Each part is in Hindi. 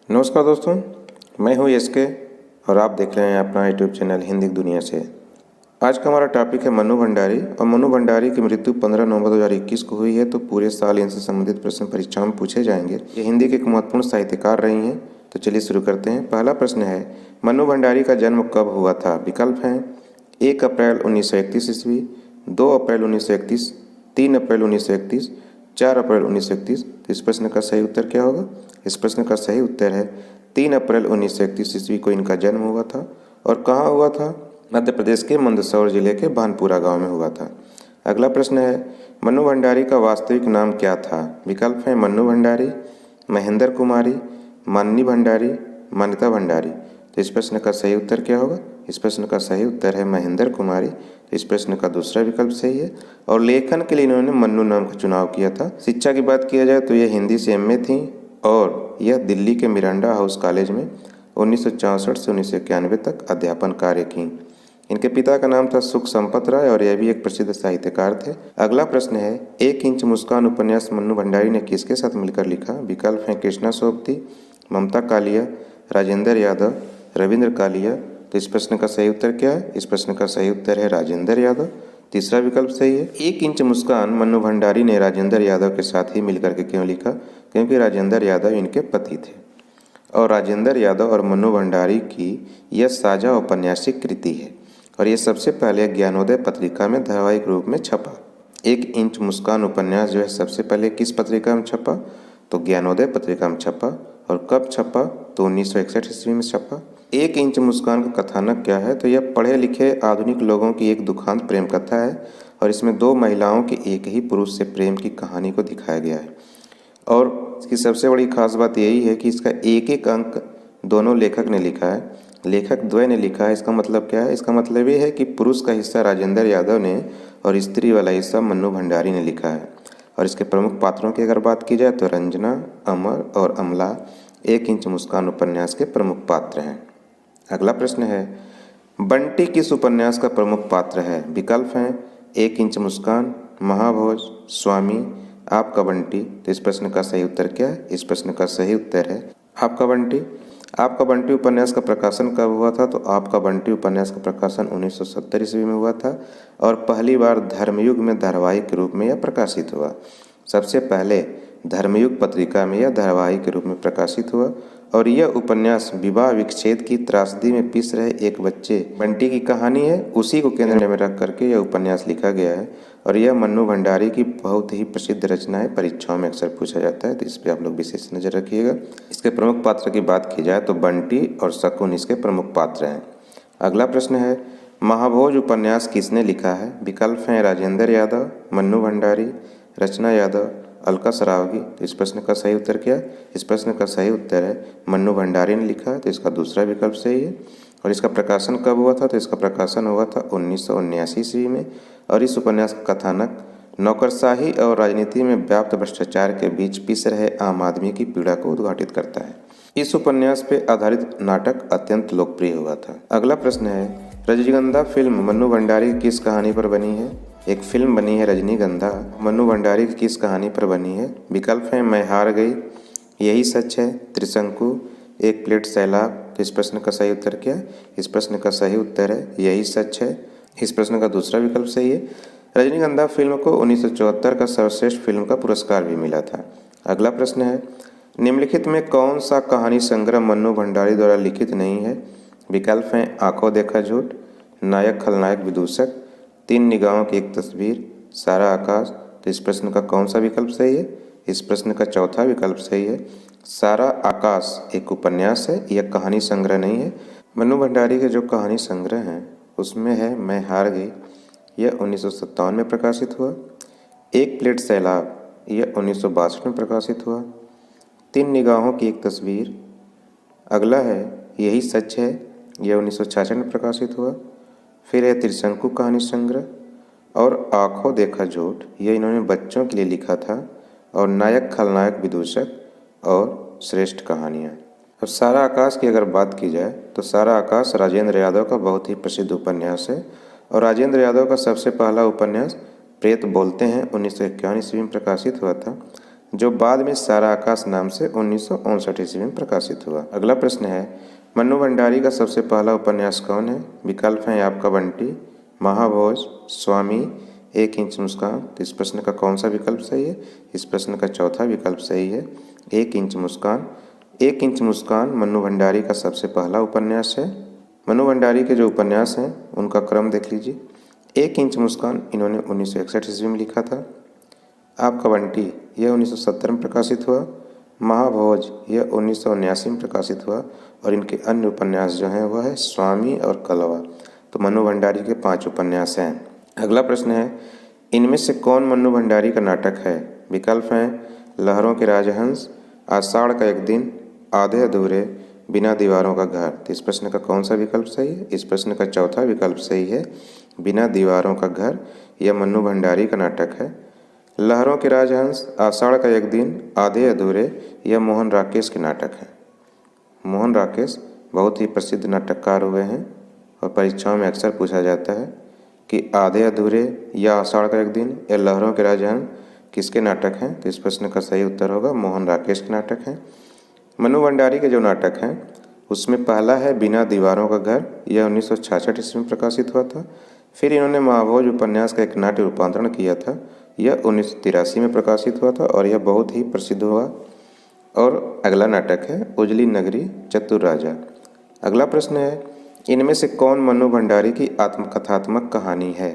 नमस्कार दोस्तों, मैं हूं एसके और आप देख रहे हैं अपना यूट्यूब चैनल हिंदी दुनिया से। आज का हमारा टॉपिक है मन्नू भंडारी। और मन्नू भंडारी की मृत्यु 15 नवंबर 2021 को हुई है। तो पूरे साल इनसे संबंधित प्रश्न परीक्षाओं में पूछे जाएंगे। ये हिंदी के एक महत्वपूर्ण साहित्यकार रही हैं। तो चलिए शुरू करते हैं। पहला प्रश्न है, मन्नू भंडारी का जन्म कब हुआ था? विकल्प हैं 1 अप्रैल 1931 ईस्वी, 2 अप्रैल 1931, 3 अप्रैल 1931, 4 अप्रैल 1931। तो इस प्रश्न का सही उत्तर क्या होगा? इस प्रश्न का सही उत्तर है 3 अप्रैल 1931 ईस्वी को इनका जन्म हुआ था। और कहाँ हुआ था? मध्य प्रदेश के मंदसौर जिले के भानपुरा गांव में हुआ था। अगला प्रश्न है, मन्नू भंडारी का वास्तविक नाम क्या था? विकल्प हैं मन्नू भंडारी, महेंद्र कुमारी, माननी भंडारी, मान्यता भंडारी। तो इस प्रश्न का सही उत्तर क्या होगा? इस प्रश्न का सही उत्तर है महेंद्र कुमारी। इस प्रश्न का दूसरा विकल्प सही है। और लेखन के लिए इन्होंने मन्नू नाम का चुनाव किया था। शिक्षा की बात किया जाए तो यह हिंदी से एमए थी और यह दिल्ली के मिरांडा हाउस कॉलेज में 1964 से 1991 तक अध्यापन कार्य की। इनके पिता का नाम था सुख संपत राय और यह भी एक प्रसिद्ध साहित्यकार थे। अगला प्रश्न है, 1 इंच मुस्कान उपन्यास मन्नू भंडारी ने किसके साथ मिलकर लिखा? विकल्प हैं कृष्णा सोबती, ममता कालिया, राजेंद्र यादव, रविंद्र कालिया। तो इस प्रश्न का सही उत्तर क्या है? इस प्रश्न का सही उत्तर है राजेंद्र यादव। तीसरा विकल्प सही है। 1 इंच मुस्कान मन्नू भंडारी ने राजेंद्र यादव के साथ ही मिलकर के क्यों लिखा? क्योंकि राजेंद्र यादव इनके पति थे और राजेंद्र यादव और मन्नू भंडारी की यह साझा औपन्यासिक कृति है और ये सबसे पहले ज्ञानोदय पत्रिका में धारावाहिक रूप में छपा। 1 इंच मुस्कान उपन्यास जो है सबसे पहले किस पत्रिका में छपा? तो ज्ञानोदय पत्रिका में छपा। और कब छपा? तो 1961 ईस्वी में छपा। 1 इंच मुस्कान का कथानक क्या है? तो यह पढ़े लिखे आधुनिक लोगों की एक दुखांत प्रेम कथा है और इसमें 2 महिलाओं की एक ही पुरुष से प्रेम की कहानी को दिखाया गया है। और इसकी सबसे बड़ी खास बात यही है कि इसका एक एक अंक दोनों लेखक ने लिखा है, लेखक द्वय ने लिखा है। इसका मतलब क्या है? इसका मतलब ये है कि पुरुष का हिस्सा राजेंद्र यादव ने और स्त्री वाला हिस्सा मन्नू भंडारी ने लिखा है। और इसके प्रमुख पात्रों की अगर बात की जाए तो रंजना, अमर और अमला 1 इंच मुस्कान उपन्यास के प्रमुख पात्र हैं। अगला प्रश्न है, बंटी किस उपन्यास का प्रमुख पात्र है? विकल्प हैं 1 इंच मुस्कान, महाभोज, स्वामी, आपका बंटी। तो इस प्रश्न का सही उत्तर क्या है? इस प्रश्न का सही उत्तर है आपका बंटी। आपका बंटी उपन्यास का प्रकाशन कब हुआ था? तो आपका बंटी उपन्यास का प्रकाशन 1970 ईस्वी में हुआ था और पहली बार धर्मयुग में धारावाहिक के रूप में यह प्रकाशित हुआ। सबसे पहले धर्मयुग पत्रिका में यह धारावाहिक के रूप में प्रकाशित हुआ और यह उपन्यास विवाह विच्छेद की त्रासदी में पिस रहे एक बच्चे बंटी की कहानी है। उसी को केंद्र में रख करके यह उपन्यास लिखा गया है और यह मन्नू भंडारी की बहुत ही प्रसिद्ध रचना है। परीक्षाओं में अक्सर पूछा जाता है, तो इस पर आप लोग विशेष नज़र रखिएगा। इसके प्रमुख पात्र की बात की जाए तो बंटी और शकुन इसके प्रमुख पात्र हैं। अगला प्रश्न है, महाभोज उपन्यास किसने लिखा है? विकल्प हैं राजेंद्र यादव, मन्नू भंडारी, रचना यादव, अलका सरावगी। तो इस प्रश्न का सही उत्तर क्या है? इस प्रश्न का सही उत्तर है मन्नू भंडारी ने लिखा है। तो इसका दूसरा विकल्प सही है। और इसका प्रकाशन कब हुआ था? तो इसका प्रकाशन हुआ था 1979 ईस्वी में। और इस उपन्यास का कथानक नौकरशाही और राजनीति में व्याप्त भ्रष्टाचार के बीच पिस रहे आम आदमी की पीड़ा को उद्घाटित करता है। इस उपन्यास पर आधारित नाटक अत्यंत लोकप्रिय हुआ था। अगला प्रश्न है, रजनीगंधा फिल्म मन्नू भंडारी की किस कहानी पर बनी है? एक फिल्म बनी है रजनीगंधा, मन्नू भंडारी की किस कहानी पर बनी है? विकल्प हैं मैं हार गई, यही सच है, त्रिशंकु, एक प्लेट सैलाब। तो इस प्रश्न का सही उत्तर क्या है? इस प्रश्न का सही उत्तर है यही सच है। इस प्रश्न का दूसरा विकल्प सही है। रजनीगंधा फिल्म को 1974 का सर्वश्रेष्ठ फिल्म का पुरस्कार भी मिला था। अगला प्रश्न है, निम्नलिखित में कौन सा कहानी संग्रह मन्नू भंडारी द्वारा लिखित नहीं है? विकल्प हैं आंखों देखा झूठ, नायक खलनायक विदूषक, 3 निगाहों की एक तस्वीर, सारा आकाश। तो इस प्रश्न का कौन सा विकल्प सही है? इस प्रश्न का चौथा विकल्प सही है। सारा आकाश एक उपन्यास है, यह कहानी संग्रह नहीं है। मन्नू भंडारी के जो कहानी संग्रह हैं उसमें है मैं हार गई, यह 1957 में प्रकाशित हुआ। एक प्लेट सैलाब, यह 1962 में प्रकाशित हुआ। 3 निगाहों की एक तस्वीर, अगला है यही सच है, यह 1966 में प्रकाशित हुआ। फिर है त्रिशंकु कहानी संग्रह और आंखों देखा झूठ, ये इन्होंने बच्चों के लिए लिखा था। और नायक खलनायक विदूषक और श्रेष्ठ कहानियाँ। अब सारा आकाश की अगर बात की जाए तो सारा आकाश राजेंद्र यादव का बहुत ही प्रसिद्ध उपन्यास है और राजेंद्र यादव का सबसे पहला उपन्यास प्रेत बोलते हैं 1951 ईस्वी में प्रकाशित हुआ था, जो बाद में सारा आकाश नाम से 1959 ईस्वी में प्रकाशित हुआ। अगला प्रश्न है, मन्नू भंडारी का सबसे पहला उपन्यास कौन है? विकल्प हैं आपका बंटी, महाभोज, स्वामी, एक इंच मुस्कान। तो इस प्रश्न का कौन सा विकल्प सही है? इस प्रश्न का चौथा विकल्प सही है, एक इंच मुस्कान। एक इंच मुस्कान मन्नू भंडारी का सबसे पहला उपन्यास है। मन्नू भंडारी के जो उपन्यास हैं उनका क्रम देख लीजिए। एक इंच मुस्कान इन्होंने 1961 ईस्वी में लिखा था। आपका बंटी यह 1970 में प्रकाशित हुआ। महाभोज यह 1979 में प्रकाशित हुआ और इनके अन्य उपन्यास जो हैं वह है स्वामी और कलवा। तो मन्नू भंडारी के 5 उपन्यास हैं। अगला प्रश्न है, इनमें से कौन मन्नू भंडारी का नाटक है? विकल्प हैं लहरों के राजहंस, आषाढ़ का एक दिन, आधे अधूरे, बिना दीवारों का घर। तो इस प्रश्न का कौन सा विकल्प सही है? इस प्रश्न का चौथा विकल्प सही है, बिना दीवारों का घर। यह मन्नू भंडारी का नाटक है। लहरों के राजहंस, आषाढ़ का एक दिन, आधे अधूरे, यह मोहन राकेश के नाटक हैं। मोहन राकेश बहुत ही प्रसिद्ध नाटककार हुए हैं और परीक्षाओं में अक्सर पूछा जाता है कि आधे अधूरे या आषाढ़ का एक दिन या लहरों के राजहंस किसके नाटक हैं? तो इस प्रश्न का सही उत्तर होगा मोहन राकेश के नाटक हैं। मन्नू भंडारी के जो नाटक हैं उसमें पहला है बिना दीवारों का घर, यह 1966 ईस्वी में प्रकाशित हुआ था। फिर इन्होंने महाभोज उपन्यास का एक नाट्य रूपांतरण किया था, यह 1983 में प्रकाशित हुआ था और यह बहुत ही प्रसिद्ध हुआ। और अगला नाटक है उजली नगरी चतुर राजा। अगला प्रश्न है, इनमें से कौन मन्नू भंडारी की आत्मकथात्मक कहानी है?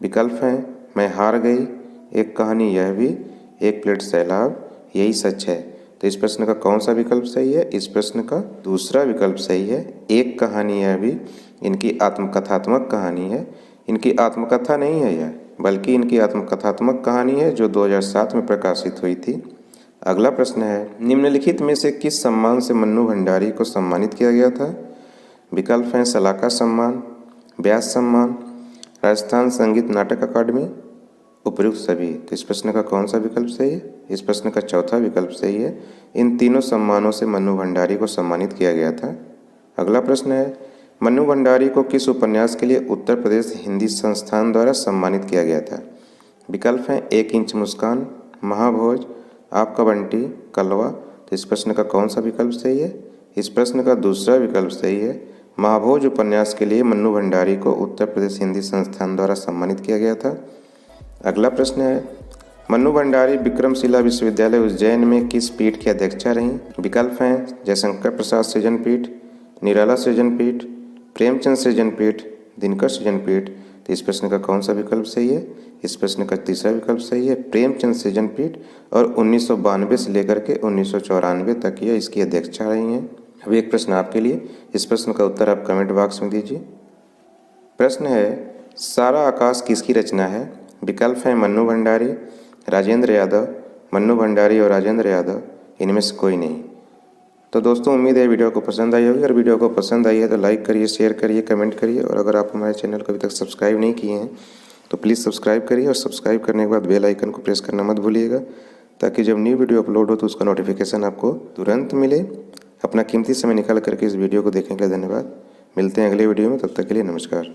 विकल्प हैं मैं हार गई, एक कहानी यह भी, एक प्लेट सैलाब, यही सच है। तो इस प्रश्न का कौन सा विकल्प सही है? इस प्रश्न का दूसरा विकल्प सही है, एक कहानी यह भी इनकी आत्मकथात्मक कहानी है। इनकी आत्मकथा नहीं है यह, बल्कि इनकी आत्मकथात्मक कहानी है जो 2007 में प्रकाशित हुई थी। अगला प्रश्न है, निम्नलिखित में से किस सम्मान से मन्नू भंडारी को सम्मानित किया गया था? विकल्प हैं सलाका सम्मान, व्यास सम्मान, राजस्थान संगीत नाटक अकादमी, उपयुक्त सभी। तो इस प्रश्न का कौन सा विकल्प सही है? इस प्रश्न का चौथा विकल्प सही है, इन तीनों सम्मानों से मन्नू भंडारी को सम्मानित किया गया था। अगला प्रश्न है, मन्नू भंडारी को किस उपन्यास के लिए उत्तर प्रदेश हिंदी संस्थान द्वारा सम्मानित किया गया था? विकल्प हैं एक इंच मुस्कान, महाभोज, आपका बंटी, कलवा। तो इस प्रश्न का कौन सा विकल्प सही है? इस प्रश्न का दूसरा विकल्प सही है, महाभोज उपन्यास के लिए मन्नू भंडारी को उत्तर प्रदेश हिंदी संस्थान द्वारा सम्मानित किया गया था। अगला प्रश्न है, मन्नू भंडारी विक्रमशिला विश्वविद्यालय उज्जैन में किस पीठ की अध्यक्षा रहीं? विकल्प हैं जयशंकर प्रसाद सृजन पीठ, निराला सृजन पीठ, प्रेमचंद सृजन पीठ, दिनकर सृजन पीठ। तो इस प्रश्न का कौन सा विकल्प सही है? इस प्रश्न का तीसरा विकल्प सही है, प्रेमचंद सृजन पीठ, और 1992 से लेकर के 1994 तक यह इसकी अध्यक्षा रही हैं। अब एक प्रश्न आपके लिए, इस प्रश्न का उत्तर आप कमेंट बॉक्स में दीजिए। प्रश्न है, सारा आकाश किसकी रचना है? विकल्प हैं मन्नू भंडारी, राजेंद्र यादव, मन्नू भंडारी और राजेंद्र यादव, इनमें से कोई नहीं। तो दोस्तों उम्मीद है वीडियो को पसंद आई होगी। अगर वीडियो को पसंद आई है तो लाइक करिए, शेयर करिए, कमेंट करिए, और अगर आप हमारे चैनल को अभी तक सब्सक्राइब नहीं किए हैं तो प्लीज़ सब्सक्राइब करिए, और सब्सक्राइब करने के बाद बेल आइकन को प्रेस करना मत भूलिएगा, ताकि जब न्यू वीडियो अपलोड हो तो उसका नोटिफिकेशन आपको तुरंत मिले। अपना कीमती समय निकाल करके इस वीडियो को देखने के लिए धन्यवाद। मिलते हैं अगले वीडियो में, तब तक के लिए नमस्कार।